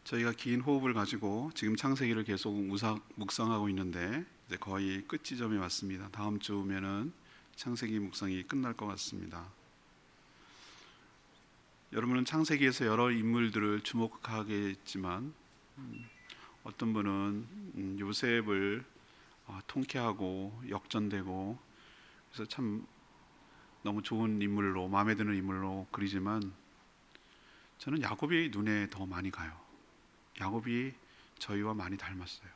저희가 긴 호흡을 가지고 지금 창세기를 계속 묵상하고 있는데 이제 거의 끝 지점에 왔습니다. 다음 주면은 창세기 묵상이 끝날 것 같습니다. 여러분은 창세기에서 여러 인물들을 주목하겠지만 어떤 분은 요셉을 통쾌하고 역전되고 그래서 참 너무 좋은 인물로, 마음에 드는 인물로 그리지만 저는 야곱이 눈에 더 많이 가요. 야곱이 저희와 많이 닮았어요.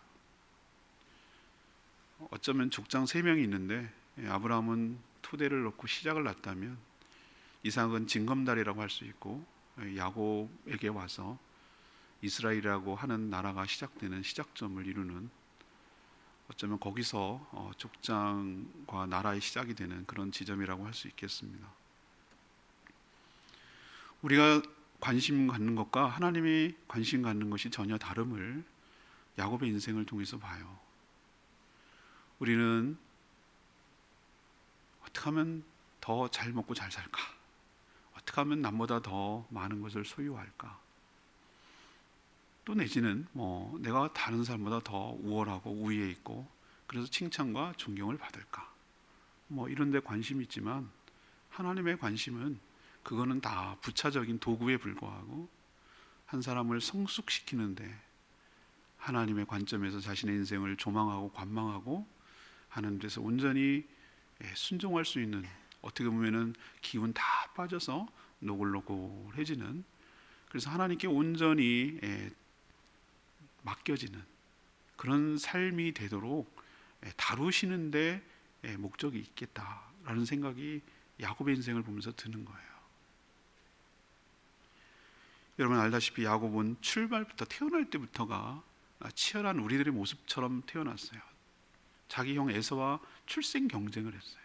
어쩌면 족장 3명이 있는데 아브라함은 토대를 놓고 시작을 놨다면 이삭은 징검다리라고 할 수 있고 야곱에게 와서 이스라엘이라고 하는 나라가 시작되는 시작점을 이루는, 어쩌면 거기서 족장과 나라의 시작이 되는 그런 지점이라고 할 수 있겠습니다. 우리가 관심 갖는 것과 하나님이 관심 갖는 것이 전혀 다름을 야곱의 인생을 통해서 봐요. 우리는 어떻게 하면 더 잘 먹고 잘 살까? 어떻게 하면 남보다 더 많은 것을 소유할까? 또 내지는 내가 다른 사람보다 더 우월하고 우위에 있고 그래서 칭찬과 존경을 받을까? 이런 데 관심이 있지만 하나님의 관심은 그거는 다 부차적인 도구에 불과하고 한 사람을 성숙시키는데 하나님의 관점에서 자신의 인생을 조망하고 관망하고 하는 데서 온전히 순종할 수 있는, 어떻게 보면은 기운 다 빠져서 노골노골해지는, 그래서 하나님께 온전히 맡겨지는 그런 삶이 되도록 다루시는데 목적이 있겠다라는 생각이 야곱의 인생을 보면서 드는 거예요. 여러분 알다시피 야곱은 출발부터, 태어날 때부터가 치열한 우리들의 모습처럼 태어났어요. 자기 형 에서와 출생 경쟁을 했어요.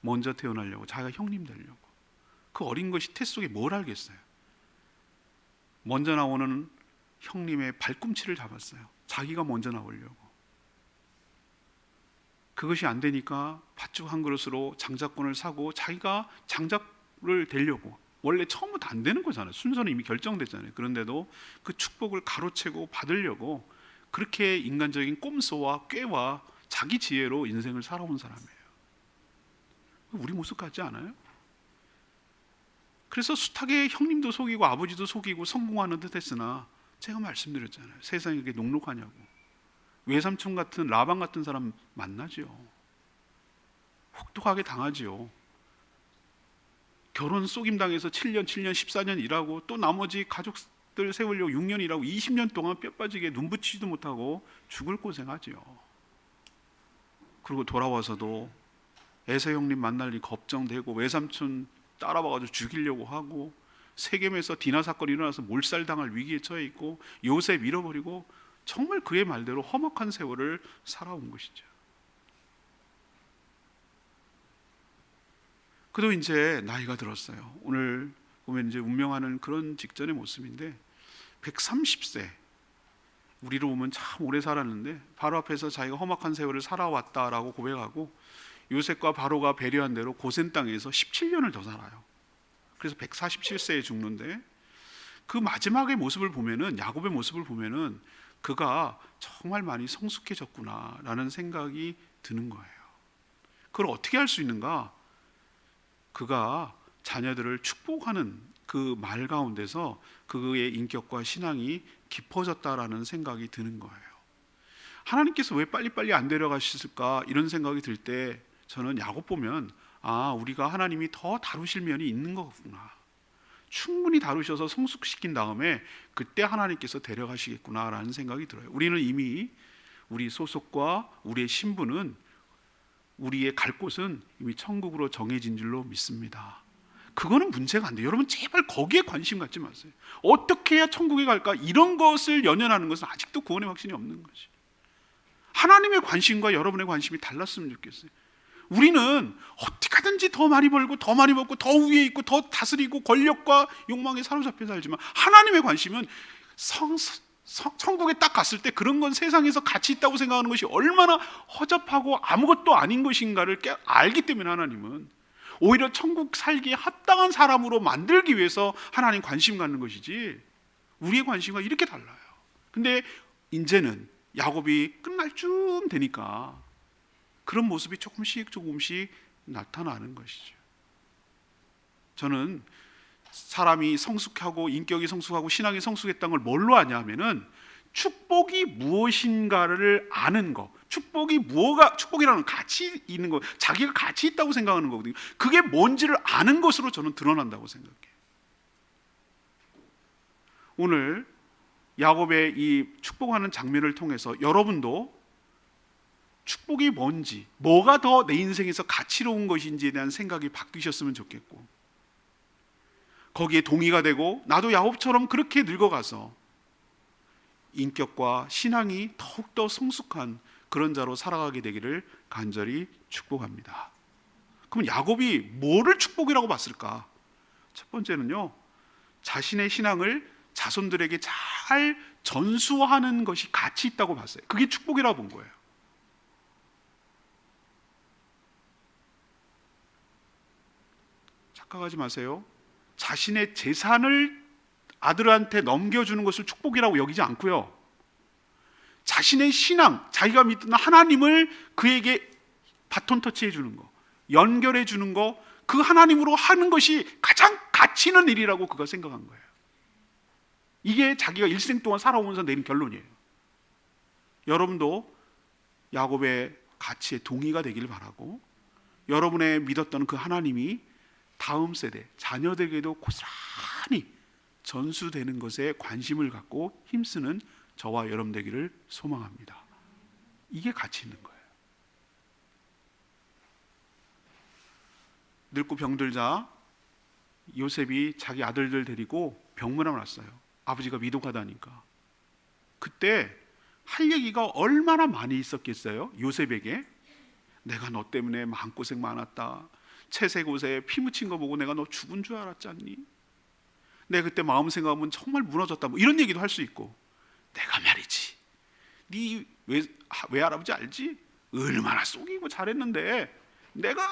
먼저 태어나려고, 자기가 형님 되려고. 그 어린 것이 태 속에 뭘 알겠어요. 먼저 나오는 형님의 발꿈치를 잡았어요. 자기가 먼저 나오려고. 그것이 안 되니까 팥죽 한 그릇으로 장자권을 사고 자기가 장자를 되려고. 원래 처음부터 안 되는 거잖아요. 순서는 이미 결정됐잖아요. 그런데도 그 축복을 가로채고 받으려고 그렇게 인간적인 꼼수와 꾀와 자기 지혜로 인생을 살아온 사람이에요. 우리 모습 같지 않아요? 그래서 숱하게 형님도 속이고 아버지도 속이고 성공하는 듯 했으나 제가 말씀드렸잖아요. 세상이 그렇게 녹록하냐고. 외삼촌 같은 라반 같은 사람 만나지요. 혹독하게 당하지요. 결혼 속임당해서 7년 14년 일하고 또 나머지 가족들 세우려고 6년 일하고 20년 동안 뼈 빠지게 눈 붙이지도 못하고 죽을 고생하지요. 그리고 돌아와서도 에서 형님 만날 일 걱정되고 외삼촌 따라와가지고 죽이려고 하고, 세겜에서 디나 사건이 일어나서 몰살당할 위기에 처해 있고 요셉 잃어버리고 정말 그의 말대로 험악한 세월을 살아온 것이죠. 그도 이제 나이가 들었어요. 오늘 보면 이제 운명하는 그런 직전의 모습인데 130세, 우리로 보면 참 오래 살았는데 바로 앞에서 자기가 험악한 세월을 살아왔다라고 고백하고 요셉과 바로가 배려한 대로 고센 땅에서 17년을 더 살아요. 그래서 147세에 죽는데 그 마지막의 모습을 보면은, 야곱의 모습을 보면은 그가 정말 많이 성숙해졌구나라는 생각이 드는 거예요. 그걸 어떻게 할 수 있는가? 그가 자녀들을 축복하는 그 말 가운데서 그의 인격과 신앙이 깊어졌다라는 생각이 드는 거예요. 하나님께서 왜 빨리빨리 안 데려가셨을까 이런 생각이 들 때 저는 야곱 보면 우리가 하나님이 더 다루실 면이 있는 거구나, 충분히 다루셔서 성숙시킨 다음에 그때 하나님께서 데려가시겠구나라는 생각이 들어요. 우리는 이미 우리 소속과 우리의 신분은, 우리의 갈 곳은 이미 천국으로 정해진 줄로 믿습니다. 그거는 문제가 안 돼요. 여러분 제발 거기에 관심 갖지 마세요. 어떻게 해야 천국에 갈까? 이런 것을 연연하는 것은 아직도 구원의 확신이 없는 것이. 하나님의 관심과 여러분의 관심이 달랐으면 좋겠어요. 우리는 어떻게 하든지 더 많이 벌고 더 많이 먹고 더 위에 있고 더 다스리고 권력과 욕망에 사로잡혀 살지만 하나님의 관심은 천국에 딱 갔을 때 그런 건 세상에서 가치 있다고 생각하는 것이 얼마나 허접하고 아무것도 아닌 것인가를 알기 때문에 하나님은 오히려 천국 살기에 합당한 사람으로 만들기 위해서 하나님 관심 갖는 것이지, 우리의 관심과 이렇게 달라요. 근데 이제는 야곱이 끝날 쯤 되니까 그런 모습이 조금씩 나타나는 것이죠. 저는 사람이 성숙하고 인격이 성숙하고 신앙이 성숙했다는 걸 뭘로 아냐 하면은 축복이 무엇인가를 아는 거. 축복이라는 가치 있는 거, 자기가 가치 있다고 생각하는 거거든요. 그게 뭔지를 아는 것으로 저는 드러난다고 생각해요. 오늘 야곱의 이 축복하는 장면을 통해서 여러분도 축복이 뭔지, 뭐가 더 내 인생에서 가치로운 것인지에 대한 생각이 바뀌셨으면 좋겠고, 거기에 동의가 되고 나도 야곱처럼 그렇게 늙어가서 인격과 신앙이 더욱더 성숙한 그런 자로 살아가게 되기를 간절히 축복합니다. 그럼 야곱이 뭐를 축복이라고 봤을까? 첫 번째는요, 자신의 신앙을 자손들에게 잘 전수하는 것이 가치 있다고 봤어요. 그게 축복이라고 본 거예요. 착각하지 마세요. 자신의 재산을 아들한테 넘겨주는 것을 축복이라고 여기지 않고요, 자신의 신앙, 자기가 믿는 하나님을 그에게 바톤 터치해 주는 거, 연결해 주는 거, 그 하나님으로 하는 것이 가장 가치 있는 일이라고 그가 생각한 거예요. 이게 자기가 일생 동안 살아오면서 내린 결론이에요. 여러분도 야곱의 가치에 동의가 되기를 바라고, 여러분의 믿었던 그 하나님이 다음 세대, 자녀들에게도 고스란히 전수되는 것에 관심을 갖고 힘쓰는 저와 여러분 되기를 소망합니다. 이게 가치 있는 거예요. 늙고 병들자 요셉이 자기 아들들 데리고 병문안을 왔어요. 아버지가 위독하다니까. 그때 할 얘기가 얼마나 많이 있었겠어요? 요셉에게. 내가 너 때문에 마음고생 많았다. 채색옷에 피 묻힌 거 보고 내가 너 죽은 줄 알았지 않니? 내가 그때 마음 생각하면 정말 무너졌다, 뭐 이런 얘기도 할 수 있고, 내가 말이지, 네 외할아버지 알지? 얼마나 속이고 잘했는데 내가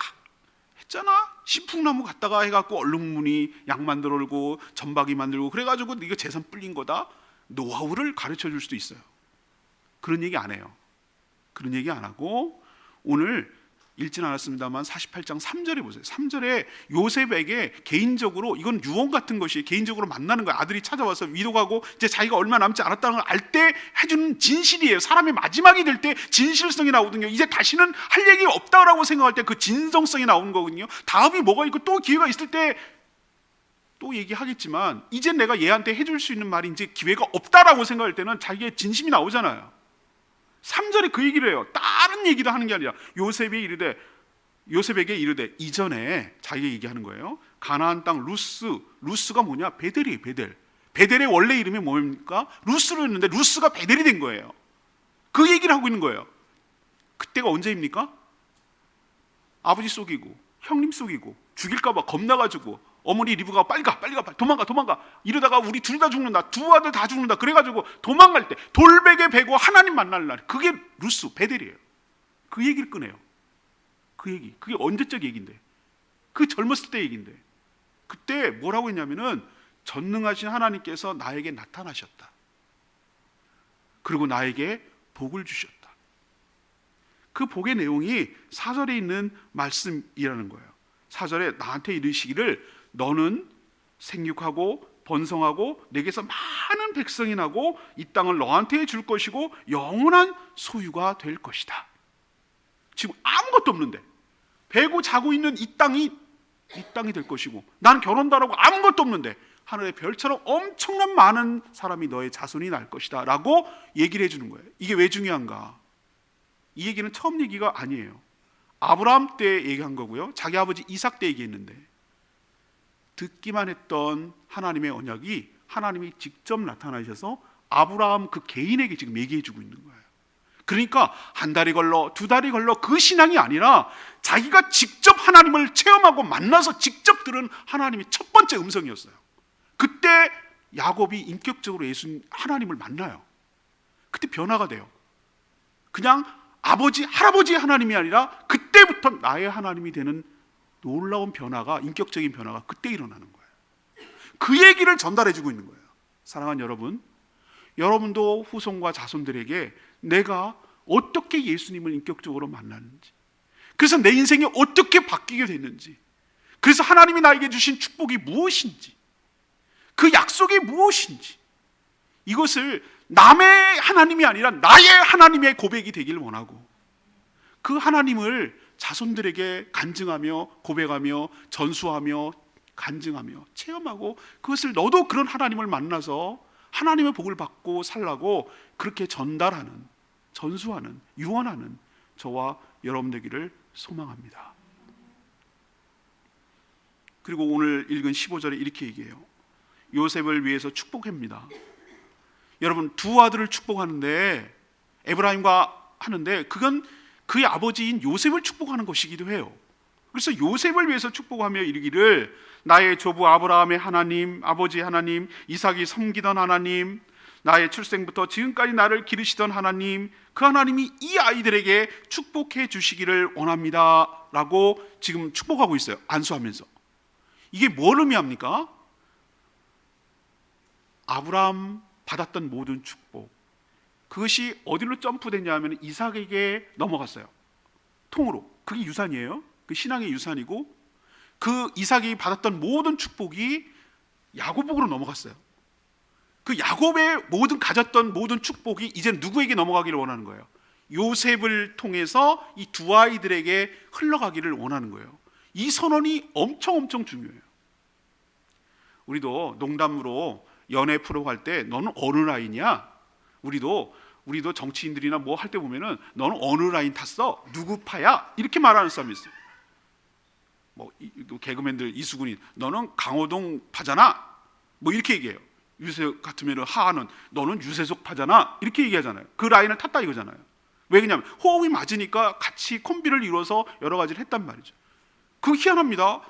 했잖아. 신풍나무 갔다가 해갖고 얼룩무늬 약 만들고 점박이 만들고 그래가지고 네가 재산 불린 거다. 노하우를 가르쳐 줄 수도 있어요. 그런 얘기 안 해요. 그런 얘기 안 하고 오늘 읽진 않았습니다만 48장 3절에 보세요. 3절에 요셉에게 개인적으로, 이건 유언 같은 것이 개인적으로 만나는 거예요. 아들이 찾아와서 위독하고 이제 자기가 얼마 남지 않았다는 걸 알 때 해주는 진실이에요. 사람의 마지막이 될 때 진실성이 나오거든요. 이제 다시는 할 얘기가 없다라고 생각할 때 그 진정성이 나오는 거거든요. 다음이 뭐가 있고 또 기회가 있을 때 또 얘기하겠지만, 이제 내가 얘한테 해줄 수 있는 말이 이제 기회가 없다라고 생각할 때는 자기의 진심이 나오잖아요. 3절에 그 얘기를 해요. 다른 얘기도 하는 게 아니라 요셉에게 이르되, 이전에 자기가 얘기하는 거예요. 가나안 땅 루스가 뭐냐? 베델이에요. 베델의 원래 이름이 뭡니까? 루스로 했는데 루스가 베델이 된 거예요. 그 얘기를 하고 있는 거예요. 그때가 언제입니까? 아버지 속이고 형님 속이고 죽일까 봐 겁나가지고 어머니 리브가 빨리 가 도망가 이러다가 우리 둘 다 죽는다, 두 아들 다 죽는다 그래가지고 도망갈 때 돌베개 베고 하나님 만날 날, 그게 루스 베델이에요. 그 얘기를 꺼내요. 그 얘기, 그게 언제적 얘기인데, 그 젊었을 때 얘기인데, 그때 뭐라고 했냐면은 전능하신 하나님께서 나에게 나타나셨다. 그리고 나에게 복을 주셨다. 그 복의 내용이 4절에 있는 말씀이라는 거예요. 4절에 나한테 이르시기를 너는 생육하고 번성하고 내게서 많은 백성이 나고 이 땅을 너한테 줄 것이고 영원한 소유가 될 것이다. 지금 아무것도 없는데 배고 자고 있는 이 땅이 될 것이고, 난 결혼도 안 하고 아무것도 없는데 하늘의 별처럼 엄청난 많은 사람이 너의 자손이 날 것이다 라고 얘기를 해주는 거예요. 이게 왜 중요한가? 이 얘기는 처음 얘기가 아니에요. 아브라함 때 얘기한 거고요, 자기 아버지 이삭 때 얘기했는데, 듣기만 했던 하나님의 언약이 하나님이 직접 나타나셔서 아브라함 그 개인에게 지금 얘기해 주고 있는 거예요. 그러니까 한 달이 걸러 두 달이 걸러 그 신앙이 아니라 자기가 직접 하나님을 체험하고 만나서 직접 들은 하나님의 첫 번째 음성이었어요. 그때 야곱이 인격적으로 예수님 하나님을 만나요. 그때 변화가 돼요. 그냥 아버지 할아버지 하나님이 아니라 그때부터 나의 하나님이 되는 놀라운 변화가, 인격적인 변화가 그때 일어나는 거예요. 그 얘기를 전달해 주고 있는 거예요. 사랑하는 여러분, 여러분도 후손과 자손들에게 내가 어떻게 예수님을 인격적으로 만났는지, 그래서 내 인생이 어떻게 바뀌게 됐는지, 그래서 하나님이 나에게 주신 축복이 무엇인지, 그 약속이 무엇인지, 이것을 남의 하나님이 아니라 나의 하나님의 고백이 되길 원하고, 그 하나님을 자손들에게 간증하며 고백하며 전수하며 간증하며 체험하고, 그것을 너도 그런 하나님을 만나서 하나님의 복을 받고 살라고 그렇게 전달하는, 전수하는, 유언하는 저와 여러분 되기를 소망합니다. 그리고 오늘 읽은 15절에 이렇게 얘기해요. 요셉을 위해서 축복합니다. 여러분, 두 아들을 축복하는데, 에브라임과 하는데, 그건 그의 아버지인 요셉을 축복하는 것이기도 해요. 그래서 요셉을 위해서 축복하며 이르기를, 나의 조부 아브라함의 하나님, 아버지 하나님, 이삭이 섬기던 하나님, 나의 출생부터 지금까지 나를 기르시던 하나님, 그 하나님이 이 아이들에게 축복해 주시기를 원합니다 라고 지금 축복하고 있어요. 안수하면서. 이게 뭘 의미합니까? 아브라함 받았던 모든 축복, 그것이 어디로 점프됐냐 하면 이삭에게 넘어갔어요. 통으로. 그게 유산이에요. 그 신앙의 유산이고, 그 이삭이 받았던 모든 축복이 야곱으로 넘어갔어요. 그 야곱의 모든 가졌던 모든 축복이 이제 누구에게 넘어가기를 원하는 거예요? 요셉을 통해서 이 두 아이들에게 흘러가기를 원하는 거예요. 이 선언이 엄청 중요해요. 우리도 농담으로 연애 프로 할 때 너는 어느 라인이야? 우리도 정치인들이나 뭐 할 때 보면은 너는 어느 라인 탔어? 누구 파야? 이렇게 말하는 사람이 있어요. 뭐 개그맨들 이수근이 너는 강호동 파잖아? 뭐 이렇게 얘기해요. 유세 같으면 하하는 너는 유세석 파잖아? 이렇게 얘기하잖아요. 그 라인을 탔다 이거잖아요. 왜 그러냐면 호흡이 맞으니까 같이 콤비를 이루어서 여러 가지를 했단 말이죠. 그거 희한합니다.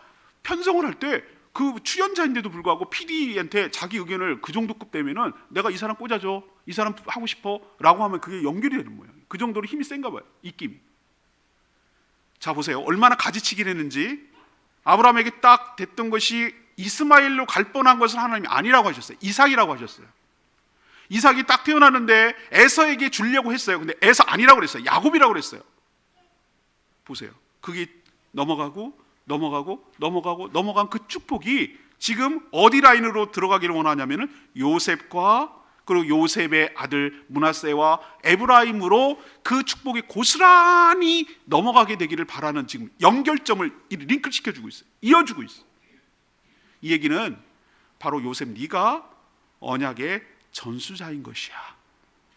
편성을 할 때 그 출연자인데도 불구하고 PD한테 자기 의견을 그 정도급 되면은 내가 이 사람 꽂아줘, 이 사람 하고 싶어 라고 하면 그게 연결이 되는 모양이에요. 그 정도로 힘이 센가 봐요, 입김이. 자 보세요, 얼마나 가지치기를 했는지. 아브라함에게 딱 됐던 것이 이스마엘로 갈 뻔한 것은 하나님이 아니라고 하셨어요. 이삭이라고 하셨어요. 이삭이 딱 태어났는데 에서에게 주려고 했어요. 근데 에서 아니라고 그랬어요. 야곱이라고 그랬어요. 보세요, 그게 넘어간 그 축복이 지금 어디 라인으로 들어가기를 원하냐면은 요셉과, 그리고 요셉의 아들 므낫세와 에브라임으로 그 축복이 고스란히 넘어가게 되기를 바라는 지금 연결점을 링크 시켜주고 있어요. 이어주고 있어요. 이 얘기는 바로 요셉, 네가 언약의 전수자인 것이야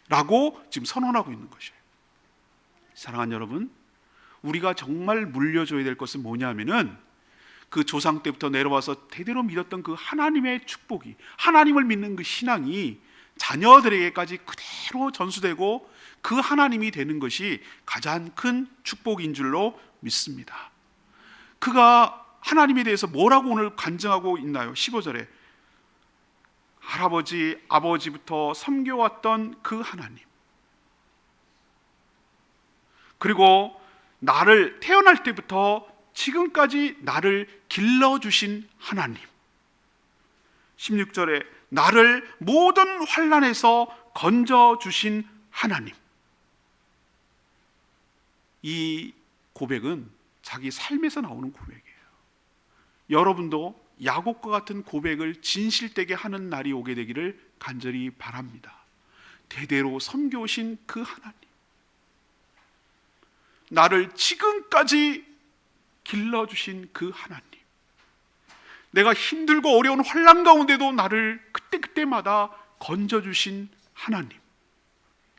라고 지금 선언하고 있는 것이에요. 사랑하는 여러분, 우리가 정말 물려줘야 될 것은 뭐냐면은 그 조상 때부터 내려와서 대대로 믿었던 그 하나님의 축복이, 하나님을 믿는 그 신앙이 자녀들에게까지 그대로 전수되고 그 하나님이 되는 것이 가장 큰 축복인 줄로 믿습니다. 그가 하나님에 대해서 뭐라고 오늘 간증하고 있나요? 15절에 할아버지, 아버지부터 섬겨왔던 그 하나님, 그리고 나를 태어날 때부터 지금까지 나를 길러주신 하나님, 16절에 나를 모든 환난에서 건져주신 하나님. 이 고백은 자기 삶에서 나오는 고백이에요. 여러분도 야곱과 같은 고백을 진실되게 하는 날이 오게 되기를 간절히 바랍니다. 대대로 섬겨오신 그 하나님, 나를 지금까지 길러주신 그 하나님, 내가 힘들고 어려운 환난 가운데도 나를 그때마다 건져주신 하나님,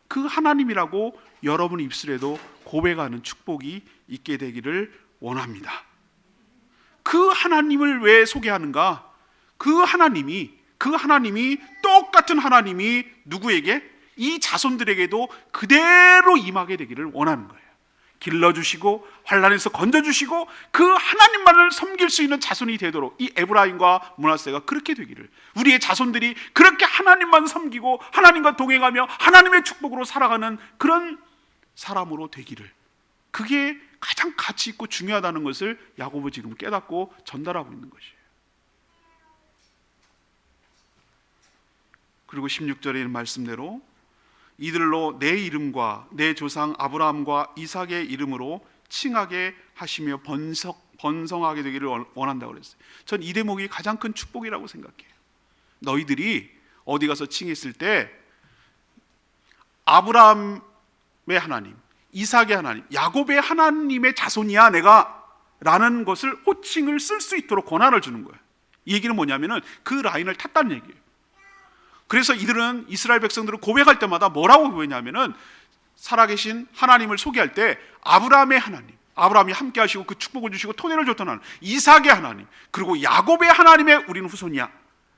그 하나님이라고 여러분 입술에도 고백하는 축복이 있게 되기를 원합니다. 그 하나님을 왜 소개하는가? 그 하나님이 똑같은 하나님이 누구에게? 이 자손들에게도 그대로 임하게 되기를 원하는 거예요. 길러주시고 환난에서 건져주시고 그 하나님만을 섬길 수 있는 자손이 되도록, 이 에브라임과 므낫세가 그렇게 되기를, 우리의 자손들이 그렇게 하나님만 섬기고 하나님과 동행하며 하나님의 축복으로 살아가는 그런 사람으로 되기를, 그게 가장 가치 있고 중요하다는 것을 야곱은 지금 깨닫고 전달하고 있는 것이에요. 그리고 16절에 있는 말씀대로 이들로 내 이름과 내 조상 아브라함과 이삭의 이름으로 칭하게 하시며 번성하게 되기를 원한다고 그랬어요. 전 이 대목이 가장 큰 축복이라고 생각해요. 너희들이 어디 가서 칭했을 때 아브라함의 하나님, 이삭의 하나님, 야곱의 하나님의 자손이야 내가 라는 것을 호칭을 쓸 수 있도록 권한을 주는 거예요. 이 얘기는 뭐냐면은 그 라인을 탔다는 얘기예요. 그래서 이들은 이스라엘 백성들을 고백할 때마다 뭐라고 고백하냐면은 살아계신 하나님을 소개할 때 아브라함의 하나님, 아브라함이 함께 하시고 그 축복을 주시고 토대를 줬던 하나님, 이삭의 하나님, 그리고 야곱의 하나님의 우리는 후손이야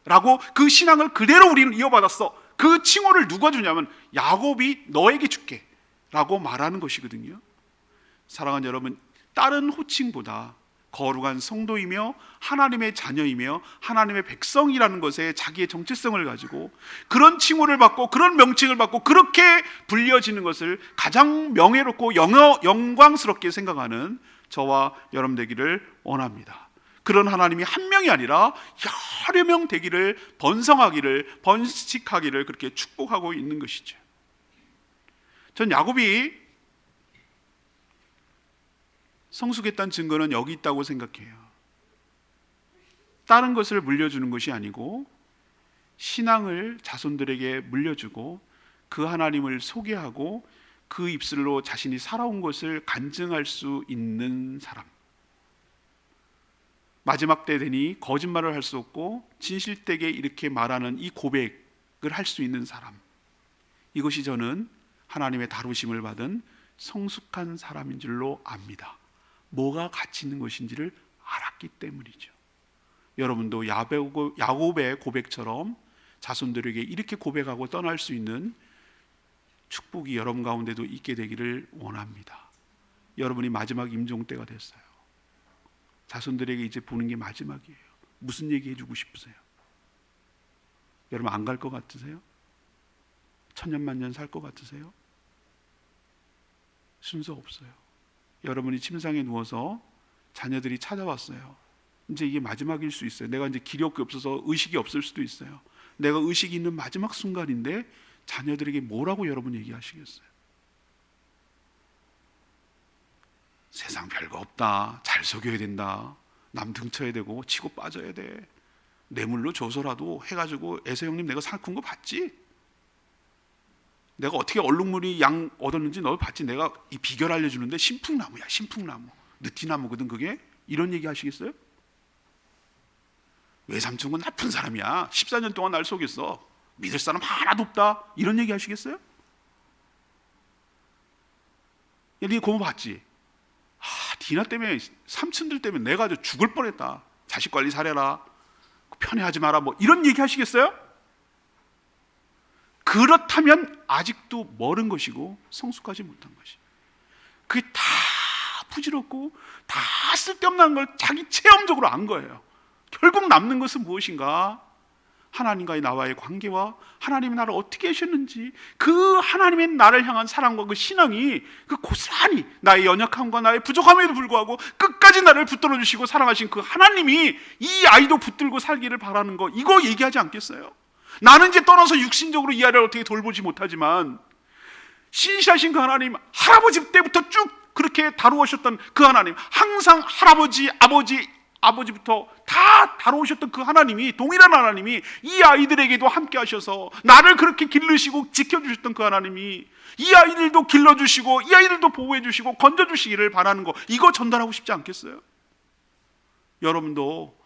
라고 그 신앙을 그대로 우리는 이어받았어. 그 칭호를 누가 주냐면 야곱이 너에게 줄게 라고 말하는 것이거든요. 사랑하는 여러분, 다른 호칭보다 거룩한 성도이며 하나님의 자녀이며 하나님의 백성이라는 것에 자기의 정체성을 가지고 그런 칭호를 받고 그런 명칭을 받고 그렇게 불려지는 것을 가장 명예롭고 영광스럽게 생각하는 저와 여러분 되기를 원합니다. 그런 하나님이 한 명이 아니라 여러 명 되기를, 번성하기를, 번식하기를 그렇게 축복하고 있는 것이죠. 전 야곱이 성숙했다는 증거는 여기 있다고 생각해요. 다른 것을 물려주는 것이 아니고 신앙을 자손들에게 물려주고 그 하나님을 소개하고 그 입술로 자신이 살아온 것을 간증할 수 있는 사람. 마지막 때 되니 거짓말을 할 수 없고 진실되게 이렇게 말하는 이 고백을 할 수 있는 사람. 이것이 저는 하나님의 다루심을 받은 성숙한 사람인 줄로 압니다. 뭐가 가치 있는 것인지를 알았기 때문이죠. 여러분도 야곱의 고백처럼 자손들에게 이렇게 고백하고 떠날 수 있는 축복이 여러분 가운데도 있게 되기를 원합니다. 여러분이 마지막 임종 때가 됐어요. 자손들에게 이제 보는 게 마지막이에요. 무슨 얘기 해주고 싶으세요? 여러분 안 갈 것 같으세요? 천년만년 살 것 같으세요? 순서 없어요. 여러분이 침상에 누워서 자녀들이 찾아왔어요. 이제 이게 마지막일 수 있어요. 내가 이제 기력이 없어서 의식이 없을 수도 있어요. 내가 의식이 있는 마지막 순간인데 자녀들에게 뭐라고 여러분 얘기하시겠어요? 세상 별거 없다. 잘 속여야 된다. 남 등쳐야 되고 치고 빠져야 돼. 뇌물로 줘서라도 해가지고 에서 형님 내가 살 큰 거 봤지? 내가 어떻게 얼룩무늬 양 얻었는지 너 봤지? 내가 이 비결 알려주는데 신풍나무야. 신풍나무. 느티나무거든 그게. 이런 얘기 하시겠어요? 외삼촌은 나쁜 사람이야. 14년 동안 날 속였어. 믿을 사람 하나도 없다. 이런 얘기 하시겠어요? 야, 네 고모 봤지? 디나 때문에 삼촌들 때문에 내가 아주 죽을 뻔했다. 자식 관리 잘해라. 편애하지 마라. 뭐 이런 얘기 하시겠어요? 그렇다면 아직도 멀은 것이고 성숙하지 못한 것이. 그게 다 부질없고 다 쓸데없는 걸 자기 체험적으로 안 거예요. 결국 남는 것은 무엇인가? 하나님과의 나와의 관계와 하나님이 나를 어떻게 하셨는지 그 하나님의 나를 향한 사랑과 그 신앙이 그 고스란히 나의 연약함과 나의 부족함에도 불구하고 끝까지 나를 붙들어 주시고 사랑하신 그 하나님이 이 아이도 붙들고 살기를 바라는 거, 이거 얘기하지 않겠어요? 나는 이제 떠나서 육신적으로 이 아이를 어떻게 돌보지 못하지만 신실하신 그 하나님, 할아버지 때부터 쭉 그렇게 다루셨던 그 하나님, 항상 할아버지, 아버지부터 다 다루셨던 그 하나님이, 동일한 하나님이 이 아이들에게도 함께 하셔서 나를 그렇게 기르시고 지켜주셨던 그 하나님이 이 아이들도 길러주시고 이 아이들도 보호해주시고 건져주시기를 바라는 거, 이거 전달하고 싶지 않겠어요? 여러분도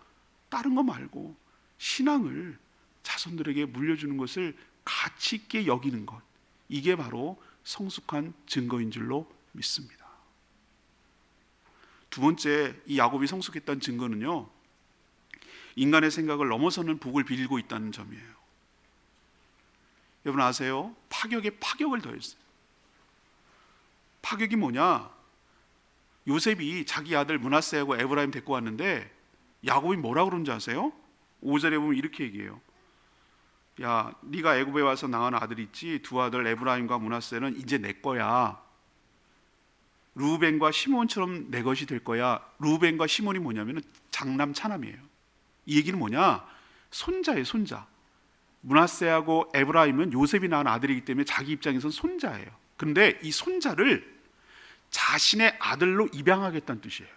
다른 거 말고 신앙을 자손들에게 물려주는 것을 가치 있게 여기는 것, 이게 바로 성숙한 증거인 줄로 믿습니다. 두 번째, 이 야곱이 성숙했다는 증거는요, 인간의 생각을 넘어서는 복을 빌고 있다는 점이에요. 여러분 아세요? 파격에 파격을 더했어요. 파격이 뭐냐? 요셉이 자기 아들 므낫세하고 에브라임 데리고 왔는데 야곱이 뭐라고 그러는지 아세요? 5절에 보면 이렇게 얘기해요. 야, 네가 애굽에 와서 낳은 아들 있지? 두 아들 에브라임과 므낫세는 이제 내 거야. 루벤과 시몬처럼 내 것이 될 거야. 루벤과 시몬이 뭐냐면 장남 차남이에요. 이 얘기는 뭐냐? 손자예요, 손자. 므낫세하고 에브라임은 요셉이 낳은 아들이기 때문에 자기 입장에서는 손자예요. 그런데 이 손자를 자신의 아들로 입양하겠다는 뜻이에요.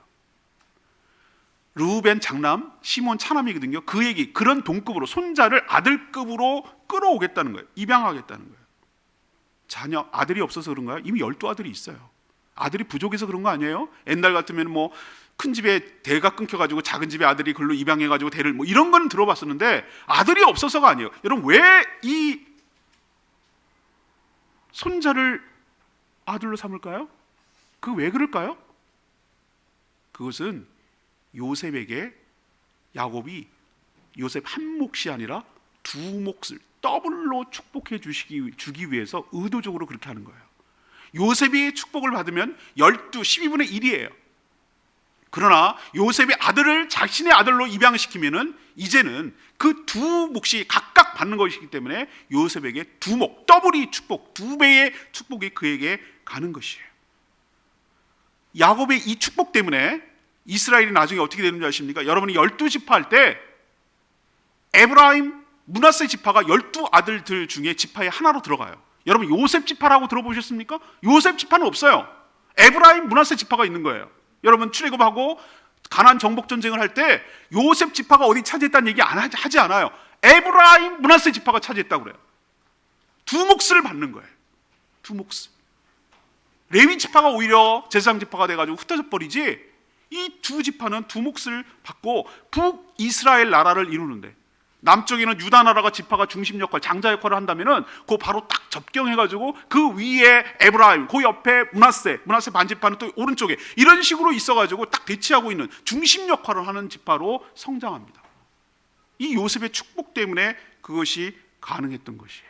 르우벤 장남, 시몬 차남이거든요. 그런 동급으로 손자를 아들급으로 끌어오겠다는 거예요. 입양하겠다는 거예요. 자녀, 아들이 없어서 그런가요? 이미 12아들이 있어요. 아들이 부족해서 그런 거 아니에요? 옛날 같으면 뭐 큰 집에 대가 끊겨가지고 작은 집에 아들이 글로 입양해가지고 대를 뭐 이런 건 들어봤었는데 아들이 없어서가 아니에요. 여러분, 왜 이 손자를 아들로 삼을까요? 그 왜 그럴까요? 그것은 요셉에게 야곱이 요셉 한 몫이 아니라 두 몫을 더블로 축복해 주기 위해서 의도적으로 그렇게 하는 거예요. 요셉이 축복을 받으면 12분의 1이에요. 그러나 요셉의 아들을 자신의 아들로 입양시키면은 이제는 그 두 몫이 각각 받는 것이기 때문에 요셉에게 두 몫, 더블이 축복, 두 배의 축복이 그에게 가는 것이에요. 야곱의 이 축복 때문에 이스라엘이 나중에 어떻게 되는 줄 아십니까? 여러분이 12지파 할 때 에브라임, 므낫세 지파가 12아들들 중에 지파의 하나로 들어가요. 여러분, 요셉 지파라고 들어보셨습니까? 요셉 지파는 없어요. 에브라임, 므낫세 지파가 있는 거예요. 여러분, 출애굽하고 가나안 정복 전쟁을 할 때 요셉 지파가 어디 차지했다는 얘기 하지 않아요. 에브라임, 므낫세 지파가 차지했다고 그래요. 두 몫을 받는 거예요. 두 몫을. 레위 지파가 오히려 제사장 지파가 돼가지고 흩어져 버리지, 이 두 지파는 두 몫을 받고 북이스라엘 나라를 이루는데, 남쪽에는 유다 나라가 지파가 중심 역할, 장자 역할을 한다면은 그 바로 딱 접경해가지고 그 위에 에브라임, 그 옆에 므낫세 반지파는 또 오른쪽에 이런 식으로 있어가지고 딱 대치하고 있는 중심 역할을 하는 지파로 성장합니다. 이 요셉의 축복 때문에 그것이 가능했던 것이에요.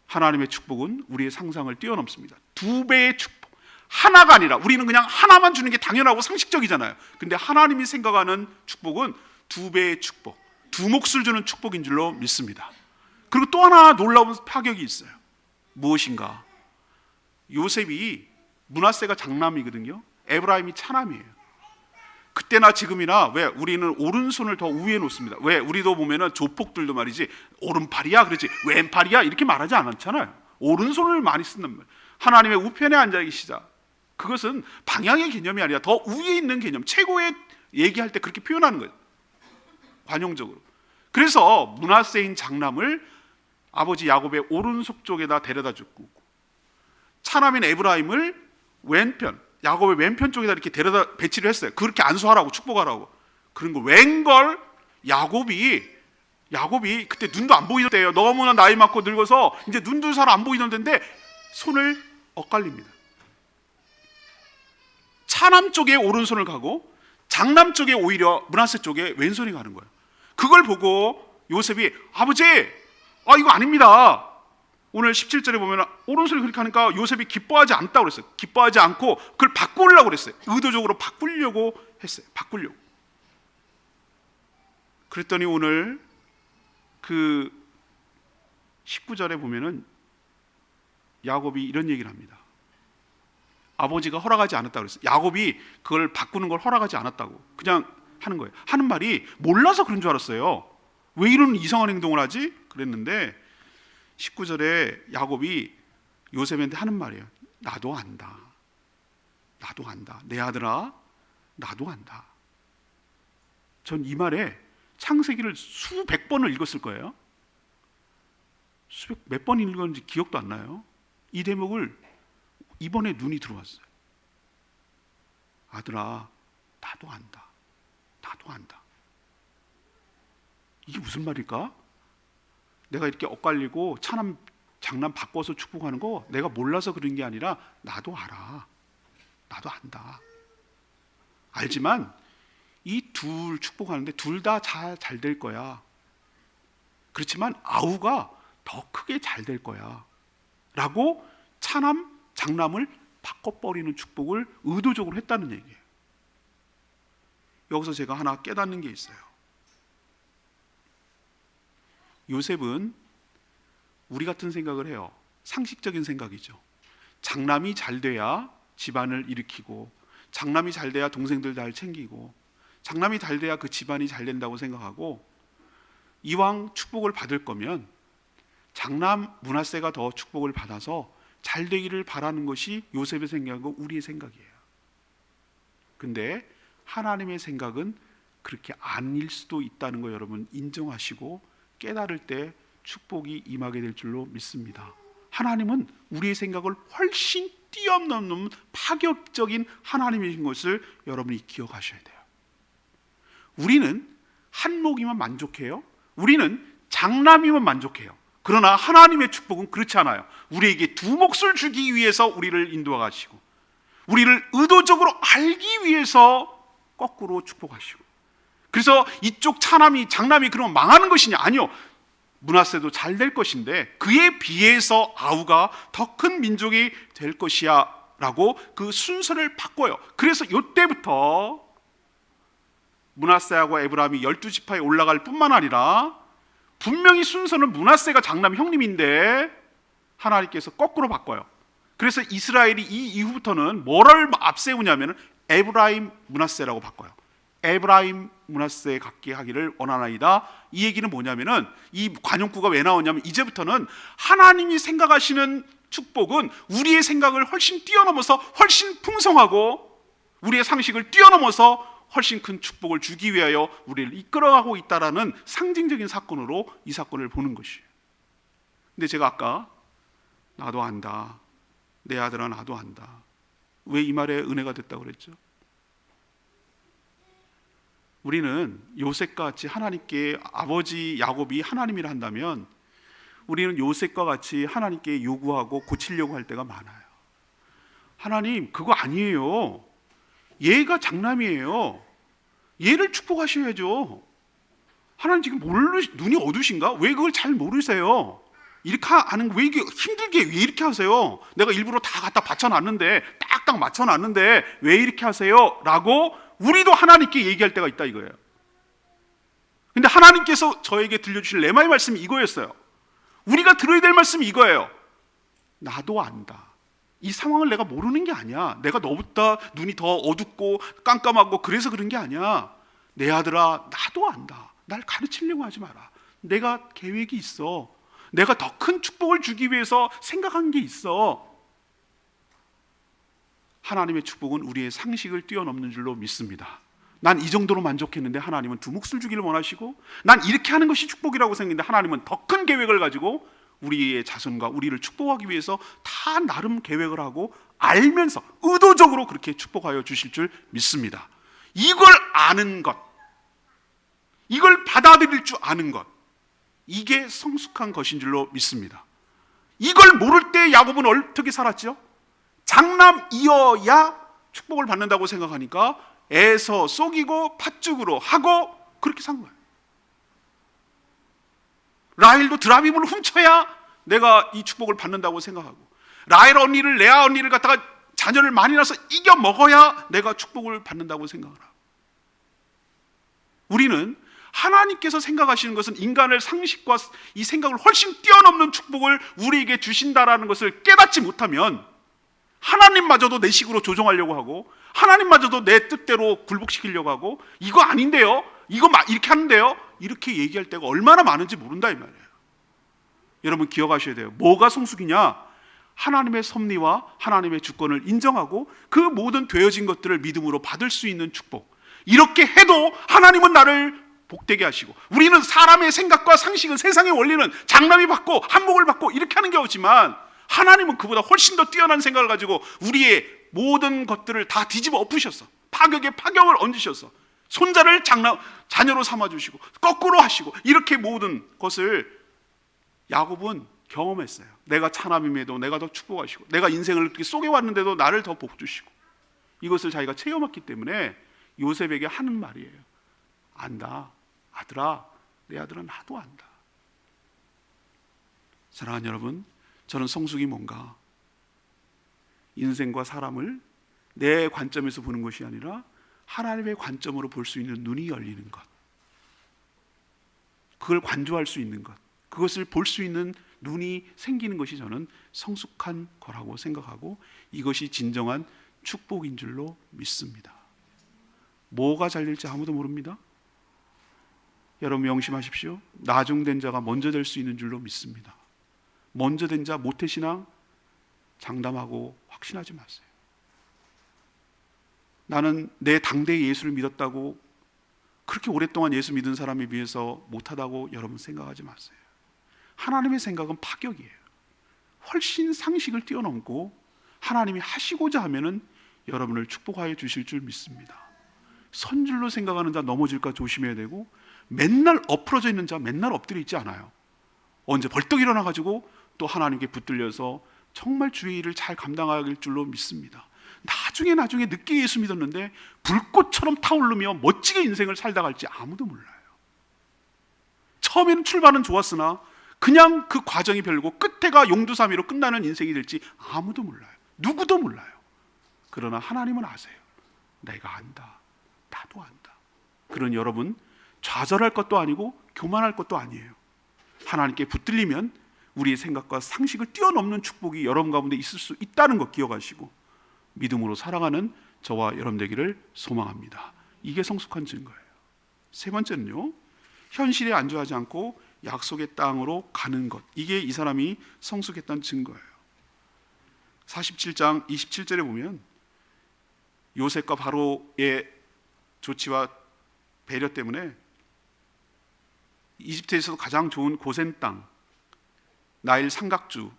하나님의 축복은 우리의 상상을 뛰어넘습니다. 두 배의 축복, 하나가 아니라, 우리는 그냥 하나만 주는 게 당연하고 상식적이잖아요. 근데 하나님이 생각하는 축복은 두 배의 축복, 두 몫을 주는 축복인 줄로 믿습니다. 그리고 또 하나 놀라운 파격이 있어요. 무엇인가? 요셉이, 므낫세가 장남이거든요. 에브라임이 차남이에요. 그때나 지금이나 왜 우리는 오른손을 더 우위에 놓습니다. 왜? 우리도 보면은 조폭들도 말이지, 오른팔이야 그러지 왼팔이야 이렇게 말하지 않잖아요. 오른손을 많이 쓴단 말이에요. 하나님의 우편에 앉아 계시자, 그것은 방향의 개념이 아니라 더 위에 있는 개념, 최고의 얘기할 때 그렇게 표현하는 거예요, 관용적으로. 그래서 므낫세인 장남을 아버지 야곱의 오른속 쪽에다 데려다 줬고, 차남인 에브라임을 왼편, 야곱의 왼편 쪽에다 이렇게 데려다 배치를 했어요. 그렇게 안수하라고, 축복하라고. 그런 거 웬걸 야곱이 그때 눈도 안 보이던 때예요. 너무나 나이 많고 늙어서 이제 눈도 잘 안 보이던 때인데 손을 엇갈립니다. 차남 쪽에 오른손을 가고 장남 쪽에 오히려 므낫세 쪽에 왼손이 가는 거예요. 그걸 보고 요셉이, 아버지, 이거 아닙니다. 오늘 17절에 보면 오른손이 그렇게 하니까 요셉이 기뻐하지 않다고 그랬어요. 기뻐하지 않고 그걸 바꾸려고 그랬어요. 의도적으로 바꾸려고 했어요. 바꾸려고. 그랬더니 오늘 그 19절에 보면은 야곱이 이런 얘기를 합니다. 아버지가 허락하지 않았다고 그랬어요. 야곱이 그걸 바꾸는 걸 허락하지 않았다고 그냥 하는 거예요. 하는 말이 몰라서 그런 줄 알았어요. 왜 이런 이상한 행동을 하지? 그랬는데 19절에 야곱이 요셉한테 하는 말이에요. 나도 안다. 나도 안다. 내 아들아, 나도 안다. 전 이 말에 창세기를 수백 번을 읽었을 거예요. 몇 번 읽었는지 기억도 안 나요. 이 대목을 이번에 눈이 들어왔어요. 아들아, 나도 안다. 나도 안다. 이게 무슨 말일까? 내가 이렇게 엇갈리고 차남 장남 바꿔서 축복하는 거 내가 몰라서 그런 게 아니라 나도 알아. 나도 안다. 알지만 이 둘 축복하는데 둘 다 잘 될 거야. 그렇지만 아우가 더 크게 잘 될 거야 라고 차남 장남을 바꿔버리는 축복을 의도적으로 했다는 얘기예요. 여기서 제가 하나 깨닫는 게 있어요. 요셉은 우리 같은 생각을 해요. 상식적인 생각이죠. 장남이 잘 돼야 집안을 일으키고, 장남이 잘 돼야 동생들 잘 챙기고, 장남이 잘 돼야 그 집안이 잘 된다고 생각하고, 이왕 축복을 받을 거면 장남 므낫세가 더 축복을 받아서 잘 되기를 바라는 것이 요셉의 생각이고 우리의 생각이에요. 근데 하나님의 생각은 그렇게 아닐 수도 있다는 거 여러분 인정하시고 깨달을 때 축복이 임하게 될 줄로 믿습니다. 하나님은 우리의 생각을 훨씬 뛰어넘는 파격적인 하나님이신 것을 여러분이 기억하셔야 돼요. 우리는 한몫이면 만족해요. 우리는 장남이면 만족해요. 그러나 하나님의 축복은 그렇지 않아요. 우리에게 두 몫을 주기 위해서 우리를 인도하시고 우리를 의도적으로 알기 위해서 거꾸로 축복하시고, 그래서 이쪽 장남이 그러면 망하는 것이냐? 아니요. 므낫세도 잘 될 것인데 그에 비해서 아우가 더 큰 민족이 될 것이야 라고 그 순서를 바꿔요. 그래서 이때부터 므낫세하고 에브라임이 12지파에 올라갈 뿐만 아니라 분명히 순서는 므낫세가 장남 형님인데 하나님께서 거꾸로 바꿔요. 그래서 이스라엘이 이 이후부터는 뭐를 앞세우냐면 에브라임 므낫세라고 바꿔요. 에브라임 므낫세 갖게 하기를 원하나이다. 이 얘기는 뭐냐면은 이 관용구가 왜 나오냐면 이제부터는 하나님이 생각하시는 축복은 우리의 생각을 훨씬 뛰어넘어서 훨씬 풍성하고 우리의 상식을 뛰어넘어서 훨씬 큰 축복을 주기 위하여 우리를 이끌어가고 있다라는 상징적인 사건으로 이 사건을 보는 것이에요. 근데 제가 아까 나도 안다, 내 아들아 나도 안다, 왜 이 말에 은혜가 됐다고 그랬죠? 우리는 요셉과 같이 하나님께, 아버지 야곱이 하나님이라 한다면 우리는 요셉과 같이 하나님께 요구하고 고치려고 할 때가 많아요. 하나님 그거 아니에요. 얘가 장남이에요. 얘를 축복하셔야죠. 하나님 지금 눈이 어두신가? 왜 그걸 잘 모르세요? 이렇게 하는 왜 이게 힘들게 왜 이렇게 하세요? 내가 일부러 다 갖다 받쳐놨는데, 딱딱 맞춰놨는데 왜 이렇게 하세요? 라고 우리도 하나님께 얘기할 때가 있다 이거예요. 근데 하나님께서 저에게 들려주실 레마의 말씀이 이거였어요. 우리가 들어야 될 말씀이 이거예요. 나도 안다. 이 상황을 내가 모르는 게 아니야. 내가 너보다 눈이 더 어둡고 깜깜하고 그래서 그런 게 아니야. 내 아들아 나도 안다. 날 가르치려고 하지 마라. 내가 계획이 있어. 내가 더 큰 축복을 주기 위해서 생각한 게 있어. 하나님의 축복은 우리의 상식을 뛰어넘는 줄로 믿습니다. 난 이 정도로 만족했는데 하나님은 두 몫을 주기를 원하시고, 난 이렇게 하는 것이 축복이라고 생각했는데 하나님은 더 큰 계획을 가지고 우리의 자손과 우리를 축복하기 위해서 다 나름 계획을 하고 알면서 의도적으로 그렇게 축복하여 주실 줄 믿습니다. 이걸 아는 것, 이걸 받아들일 줄 아는 것, 이게 성숙한 것인 줄로 믿습니다. 이걸 모를 때 야곱은 어떻게 살았죠? 장남이어야 축복을 받는다고 생각하니까 애서 속이고 팥죽으로 하고 그렇게 산 거예요. 라헬도 드라빔을 훔쳐야 내가 이 축복을 받는다고 생각하고, 라헬 언니를, 레아 언니를 갖다가 자녀를 많이 낳아서 이겨 먹어야 내가 축복을 받는다고 생각을 하고, 우리는 하나님께서 생각하시는 것은 인간의 상식과 이 생각을 훨씬 뛰어넘는 축복을 우리에게 주신다라는 것을 깨닫지 못하면 하나님마저도 내 식으로 조종하려고 하고, 하나님마저도 내 뜻대로 굴복시키려고 하고, 이거 아닌데요? 이거 이렇게 하는데요? 이렇게 얘기할 때가 얼마나 많은지 모른다 이 말이에요. 여러분 기억하셔야 돼요. 뭐가 성숙이냐? 하나님의 섭리와 하나님의 주권을 인정하고 그 모든 되어진 것들을 믿음으로 받을 수 있는 축복. 이렇게 해도 하나님은 나를 복되게 하시고, 우리는 사람의 생각과 상식은 세상의 원리는 장남이 받고 한몫을 받고 이렇게 하는 경우지만 하나님은 그보다 훨씬 더 뛰어난 생각을 가지고 우리의 모든 것들을 다 뒤집어 엎으셨어. 파격에 파격을 얹으셔서 손자를 자녀로 삼아주시고 거꾸로 하시고, 이렇게 모든 것을 야곱은 경험했어요. 내가 차남임에도 내가 더 축복하시고, 내가 인생을 그렇게 쏘개왔는데도 나를 더 복주시고, 이것을 자기가 체험했기 때문에 요셉에게 하는 말이에요. 안다. 아들아, 내 아들은 나도 안다. 사랑하는 여러분, 저는 성숙이 뭔가 인생과 사람을 내 관점에서 보는 것이 아니라 하나님의 관점으로 볼 수 있는 눈이 열리는 것, 그걸 관조할 수 있는 것, 그것을 볼 수 있는 눈이 생기는 것이 저는 성숙한 거라고 생각하고, 이것이 진정한 축복인 줄로 믿습니다. 뭐가 잘 될지 아무도 모릅니다. 여러분 명심하십시오. 나중된 자가 먼저 될 수 있는 줄로 믿습니다. 먼저 된 자 모태신앙 장담하고 확신하지 마세요. 나는 내 당대의 예수를 믿었다고 그렇게 오랫동안 예수 믿은 사람에 비해서 못하다고 여러분 생각하지 마세요. 하나님의 생각은 파격이에요. 훨씬 상식을 뛰어넘고 하나님이 하시고자 하면은 여러분을 축복하여 주실 줄 믿습니다. 선줄로 생각하는 자 넘어질까 조심해야 되고, 맨날 엎어져 있는 자 맨날 엎드려 있지 않아요. 언제 벌떡 일어나가지고 또 하나님께 붙들려서 정말 주의 일을 잘 감당할 줄로 믿습니다. 나중에 늦게 예수 믿었는데 불꽃처럼 타오르며 멋지게 인생을 살다 갈지 아무도 몰라요. 처음에는 출발은 좋았으나 그냥 그 과정이 별고 끝에가 용두사미로 끝나는 인생이 될지 아무도 몰라요. 누구도 몰라요. 그러나 하나님은 아세요. 내가 안다. 나도 안다. 그런 여러분, 좌절할 것도 아니고 교만할 것도 아니에요. 하나님께 붙들리면 우리의 생각과 상식을 뛰어넘는 축복이 여러분 가운데 있을 수 있다는 것 기억하시고 믿음으로 살아가는 저와 여러분 되기를 소망합니다. 이게 성숙한 증거예요. 세 번째는요, 현실에 안주하지 않고 약속의 땅으로 가는 것. 이게 이 사람이 성숙했다는 증거예요. 47장 27절에 보면 요셉과 바로의 조치와 배려 때문에 이집트에서도 가장 좋은 고센 땅, 나일 삼각주,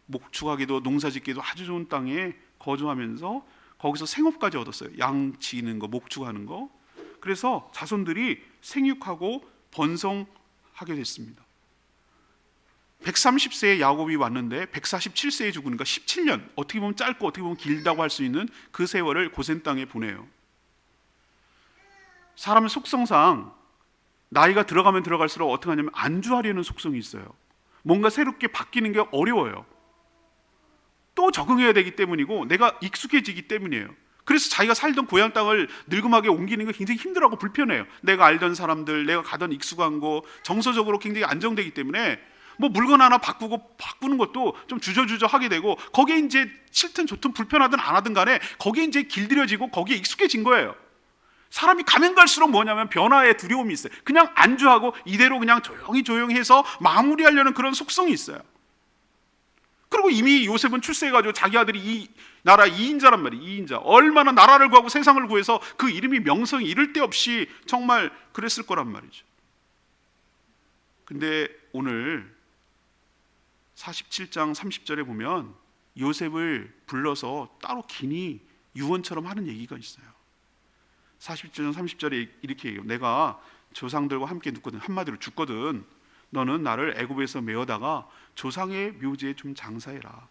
목축하기도 농사짓기도 아주 좋은 땅에 거주하면서 거기서 생업까지 얻었어요. 양 치는 거, 목축하는 거. 그래서 자손들이 생육하고 번성하게 됐습니다. 130세에 야곱이 왔는데 147세에 죽으니까 17년, 어떻게 보면 짧고 어떻게 보면 길다고 할 수 있는 그 세월을 고센 땅에 보내요. 사람의 속성상 나이가 들어가면 들어갈수록 어떻게 하냐면 안주하려는 속성이 있어요. 뭔가 새롭게 바뀌는 게 어려워요. 또 적응해야 되기 때문이고 내가 익숙해지기 때문이에요. 그래서 자기가 살던 고향 땅을 늙음하게 옮기는 게 굉장히 힘들어하고 불편해요. 내가 알던 사람들, 내가 가던 익숙한 거, 정서적으로 굉장히 안정되기 때문에 뭐 물건 하나 바꾸는 것도 좀 주저주저 하게 되고, 거기에 이제 싫든 좋든 불편하든 안 하든 간에 거기에 이제 길들여지고 거기에 익숙해진 거예요. 사람이 가면 갈수록 뭐냐면 변화의 두려움이 있어요. 그냥 안주하고 이대로 그냥 조용히 해서 마무리하려는 그런 속성이 있어요. 그리고 이미 요셉은 출세해가지고 자기 아들이 이 나라 2인자란 말이에요. 2인자. 얼마나 나라를 구하고 세상을 구해서 그 이름이 명성이 이를 데 없이 정말 그랬을 거란 말이죠. 근데 오늘 47장 30절에 보면 요셉을 불러서 따로 긴히 유언처럼 하는 얘기가 있어요. 47장 30절에 이렇게 얘기해요. 내가 조상들과 함께 눕거든, 한마디로 죽거든, 너는 나를 애굽에서 메어다가 조상의 묘지에 좀 장사해라.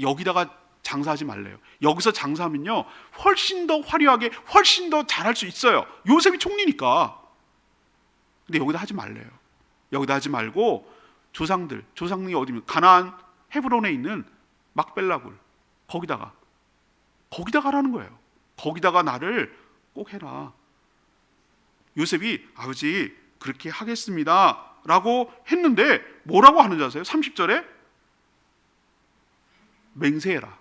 여기다가 장사하지 말래요. 여기서 장사하면요 훨씬 더 화려하게 훨씬 더 잘할 수 있어요. 요셉이 총리니까. 근데 여기다 하지 말래요. 여기다 하지 말고 조상이 어디면 가나안 헤브론에 있는 막벨라굴, 거기다가 하라는 거예요. 거기다가 나를 꼭 해라. 요셉이 아버지 그렇게 하겠습니다 라고 했는데 뭐라고 하는지 아세요? 30절에 맹세해라.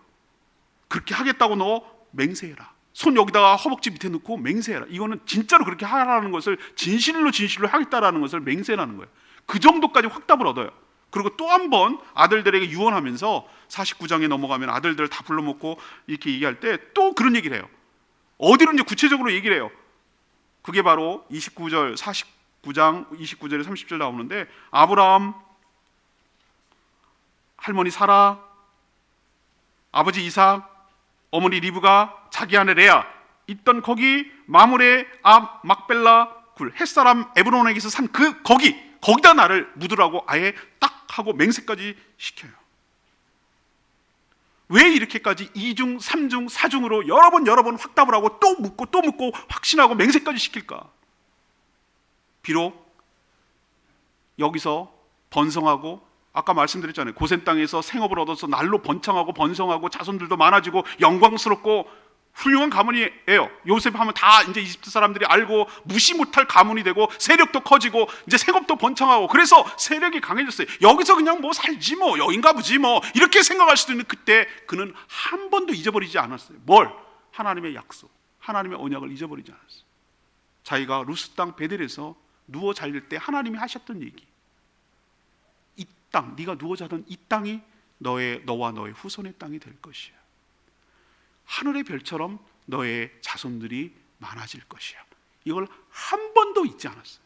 그렇게 하겠다고 너 맹세해라. 손 여기다가 허벅지 밑에 넣고 맹세해라. 이거는 진짜로 그렇게 하라는 것을, 진실로 하겠다라는 것을 맹세라는 거예요. 그 정도까지 확답을 얻어요. 그리고 또 한 번 아들들에게 유언하면서 49장에 넘어가면 아들들을 다 불러먹고 이렇게 얘기할 때 또 그런 얘기를 해요. 어디로 이제 구체적으로 얘기를 해요. 그게 바로 29절, 49장 29절에 30절 나오는데, 아브라함, 할머니 사라, 아버지 이삭, 어머니 리브가, 자기 아내 레아 있던 거기 마므레 앞 막벨라 굴, 햇사람 에브론에게서 산 거기다 나를 묻으라고 아예 딱 하고 맹세까지 시켜요. 왜 이렇게까지 2중, 3중, 4중으로 여러 번 확답을 하고 또 묻고 확신하고 맹세까지 시킬까? 비록 여기서 번성하고, 아까 말씀드렸잖아요. 고센 땅에서 생업을 얻어서 날로 번창하고 번성하고 자손들도 많아지고 영광스럽고 훌륭한 가문이에요. 요셉 하면 다 이제 이집트 사람들이 알고 무시 못할 가문이 되고 세력도 커지고 이제 생업도 번창하고, 그래서 세력이 강해졌어요. 여기서 그냥 뭐 살지 뭐 여긴가 보지 뭐 이렇게 생각할 수도 있는 그때 그는 한 번도 잊어버리지 않았어요. 뭘? 하나님의 약속, 하나님의 언약을 잊어버리지 않았어요. 자기가 루스 땅 베델에서 누워 잘릴 때 하나님이 하셨던 얘기. 이 땅, 네가 누워 자던 이 땅이 너와 너의 후손의 땅이 될 것이야. 하늘의 별처럼 너의 자손들이 많아질 것이야. 이걸 한 번도 잊지 않았어요.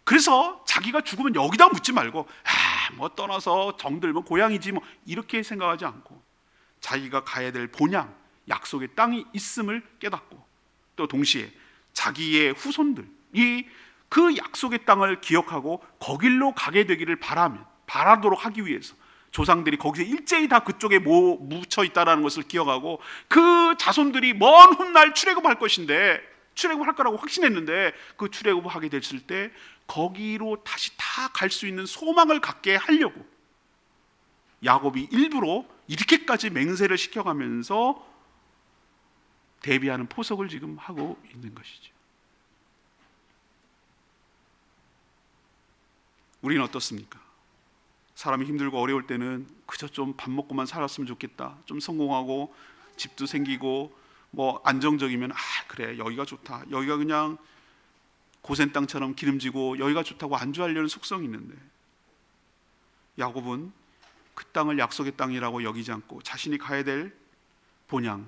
그래서 자기가 죽으면 여기다 묻지 말고 뭐 떠나서 정들면 고향이지 뭐 이렇게 생각하지 않고 자기가 가야 될 본향, 약속의 땅이 있음을 깨닫고 또 동시에 자기의 후손들이 그 약속의 땅을 기억하고 거길로 가게 되기를 바라도록 하기 위해서 조상들이 거기서 일제히 다 그쪽에 묻혀 있다는 것을 기억하고 그 자손들이 먼 훗날 출애굽할 것인데 출애굽할 거라고 확신했는데 그 출애굽하게 됐을 때 거기로 다시 다 갈 수 있는 소망을 갖게 하려고 야곱이 일부러 이렇게까지 맹세를 시켜가면서 대비하는 포석을 지금 하고 있는 것이죠. 우리는 어떻습니까? 사람이 힘들고 어려울 때는 그저 좀 밥 먹고만 살았으면 좋겠다, 좀 성공하고 집도 생기고 뭐 안정적이면 그래 여기가 좋다, 여기가 그냥 고센 땅처럼 기름지고 여기가 좋다고 안주하려는 속성이 있는데 야곱은 그 땅을 약속의 땅이라고 여기지 않고 자신이 가야 될 본향,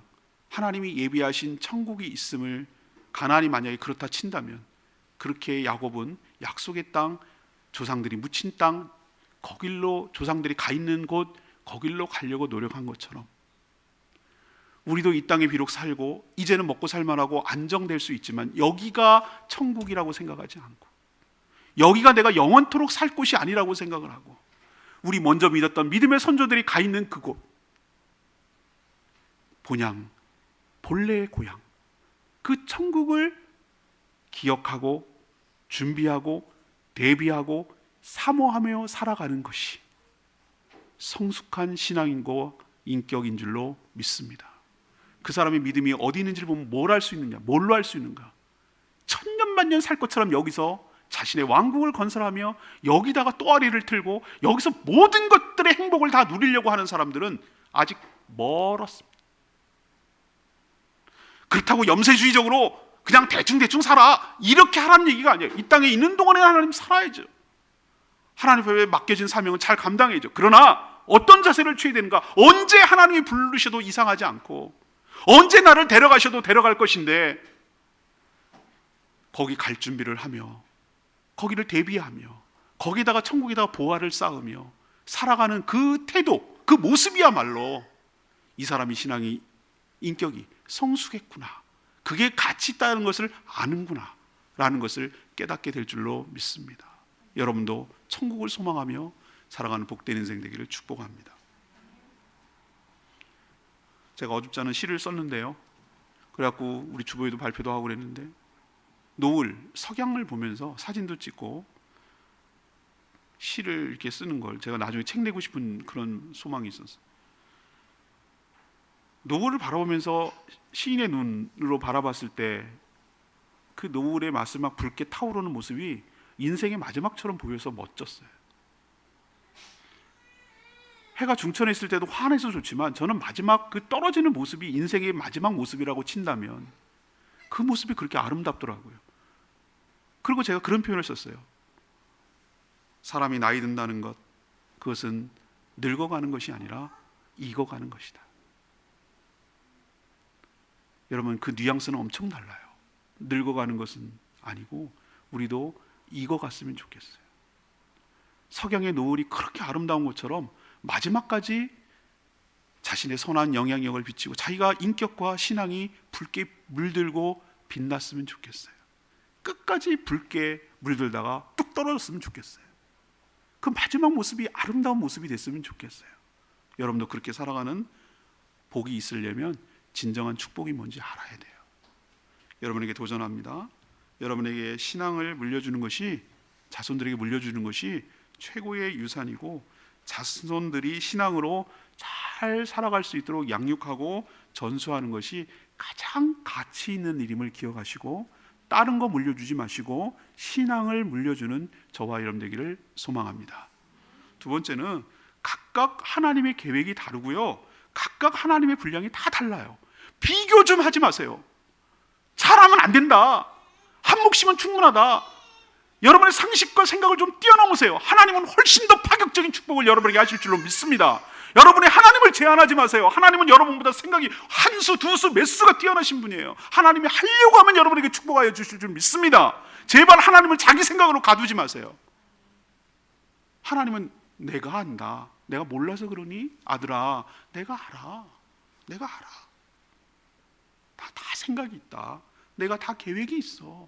하나님이 예비하신 천국이 있음을 가나안이 만약에 그렇다 친다면 그렇게 야곱은 약속의 땅, 조상들이 묻힌 땅, 거길로 조상들이 가 있는 곳, 거길로 가려고 노력한 것처럼 우리도 이 땅에 비록 살고 이제는 먹고 살만하고 안정될 수 있지만 여기가 천국이라고 생각하지 않고 여기가 내가 영원토록 살 곳이 아니라고 생각을 하고 우리 먼저 믿었던 믿음의 선조들이 가 있는 그곳, 본향, 본래의 고향, 그 천국을 기억하고 준비하고 대비하고 사모하며 살아가는 것이 성숙한 신앙인고 인격인 줄로 믿습니다. 그 사람의 믿음이 어디 있는지를 보면 뭘 할 수 있느냐, 뭘로 할 수 있는가. 천년만년 살 것처럼 여기서 자신의 왕국을 건설하며 여기다가 또아리를 틀고 여기서 모든 것들의 행복을 다 누리려고 하는 사람들은 아직 멀었습니다. 그렇다고 염세주의적으로 그냥 대충 살아 이렇게 하라는 얘기가 아니에요. 이 땅에 있는 동안에 하나님 살아야죠. 하나님 앞에 맡겨진 사명은 잘 감당해야죠. 그러나 어떤 자세를 취해야 되는가? 언제 하나님이 부르셔도 이상하지 않고 언제 나를 데려가셔도 데려갈 것인데 거기 갈 준비를 하며 거기를 대비하며 거기다가 천국에다가 보화를 쌓으며 살아가는 그 태도, 그 모습이야말로 이 사람이 신앙이 인격이 성숙했구나, 그게 가치 있다는 것을 아는구나 라는 것을 깨닫게 될 줄로 믿습니다. 여러분도 천국을 소망하며 살아가는 복된 인생 되기를 축복합니다. 제가 어줍지 않은 시를 썼는데요, 그래갖고 우리 주보에도 발표도 하고 그랬는데 노을, 석양을 보면서 사진도 찍고 시를 이렇게 쓰는 걸 제가 나중에 책 내고 싶은 그런 소망이 있었어요. 노을을 바라보면서 시인의 눈으로 바라봤을 때 그 노을의 맛을 막 붉게 타오르는 모습이 인생의 마지막처럼 보여서 멋졌어요. 해가 중천에 있을 때도 환해서 좋지만 저는 마지막 그 떨어지는 모습이 인생의 마지막 모습이라고 친다면 그 모습이 그렇게 아름답더라고요. 그리고 제가 그런 표현을 썼어요. 사람이 나이 든다는 것, 그것은 늙어가는 것이 아니라 익어가는 것이다. 여러분, 그 뉘앙스는 엄청 달라요. 늙어가는 것은 아니고 우리도 익어갔으면 좋겠어요. 석양의 노을이 그렇게 아름다운 것처럼 마지막까지 자신의 선한 영향력을 비치고 자기가 인격과 신앙이 붉게 물들고 빛났으면 좋겠어요. 끝까지 붉게 물들다가 뚝 떨어졌으면 좋겠어요. 그 마지막 모습이 아름다운 모습이 됐으면 좋겠어요. 여러분도 그렇게 살아가는 복이 있으려면 진정한 축복이 뭔지 알아야 돼요. 여러분에게 도전합니다. 여러분에게 신앙을 물려주는 것이, 자손들에게 물려주는 것이 최고의 유산이고 자손들이 신앙으로 잘 살아갈 수 있도록 양육하고 전수하는 것이 가장 가치 있는 일임을 기억하시고 다른 거 물려주지 마시고 신앙을 물려주는 저와 여러분 되기를 소망합니다. 두 번째는 각각 하나님의 계획이 다르고요, 각각 하나님의 분량이 다 달라요. 비교 좀 하지 마세요. 잘하면 안 된다, 한 몫이면 충분하다. 여러분의 상식과 생각을 좀 뛰어넘으세요. 하나님은 훨씬 더 파격적인 축복을 여러분에게 하실 줄로 믿습니다. 여러분이 하나님을 제한하지 마세요. 하나님은 여러분보다 생각이 한 수, 두 수, 몇 수가 뛰어나신 분이에요. 하나님이 하려고 하면 여러분에게 축복하여 주실 줄 믿습니다. 제발 하나님을 자기 생각으로 가두지 마세요. 하나님은 내가 안다. 내가 몰라서 그러니? 아들아, 내가 알아. 내가 알아. 다 생각이 있다. 내가 다 계획이 있어.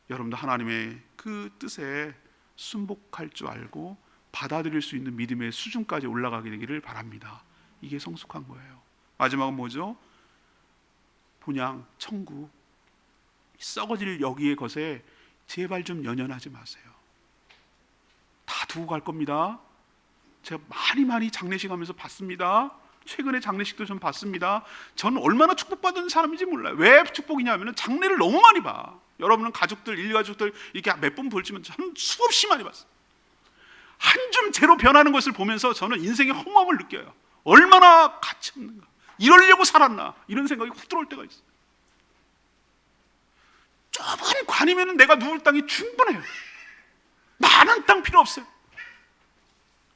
여러분도 하나님의 그 뜻에 순복할 줄 알고 받아들일 수 있는 믿음의 수준까지 올라가게 되기를 바랍니다. 이게 성숙한 거예요. 마지막은 뭐죠? 본향, 천국, 썩어질 여기의 것에 제발 좀 연연하지 마세요. 다 두고 갈 겁니다. 제가 많이 장례식 하면서 봤습니다. 최근에 장례식도 좀 봤습니다. 저는 얼마나 축복받은 사람인지 몰라요. 왜 축복이냐 하면 장례를 너무 많이 봐. 여러분은 가족들, 일가족들 이렇게 몇 번 볼지만 저는 수없이 많이 봤어요. 한 줌 재로 변하는 것을 보면서 저는 인생의 허무함을 느껴요. 얼마나 가치 없는가. 이러려고 살았나. 이런 생각이 훅 들어올 때가 있어요. 좁은 관이면 내가 누울 땅이 충분해요. 많은 땅 필요 없어요.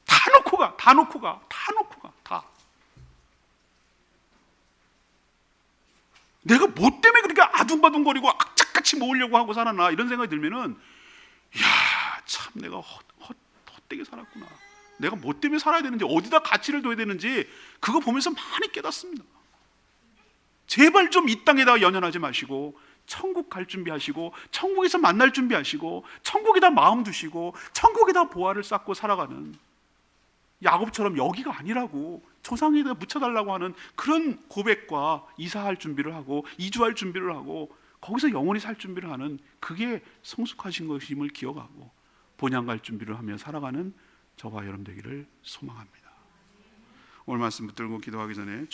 다 놓고 가. 내가 뭐 때문에 그렇게 아둥바둥거리고 악착같이 모으려고 하고 살았나 이런 생각이 들면은 참 내가 헛되게 살았구나. 내가 뭐 때문에 살아야 되는지, 어디다 가치를 둬야 되는지 그거 보면서 많이 깨닫습니다. 제발 좀 이 땅에다가 연연하지 마시고 천국 갈 준비하시고 천국에서 만날 준비하시고 천국에다 마음 두시고 천국에다 보화를 쌓고 살아가는, 야곱처럼 여기가 아니라고 조상에다 묻혀달라고 하는 그런 고백과 이사할 준비를 하고 이주할 준비를 하고 거기서 영원히 살 준비를 하는, 그게 성숙하신 것임을 기억하고 본향 갈 준비를 하며 살아가는 저와 여러분 되기를 소망합니다. 오늘 말씀 붙들고 기도하기 전에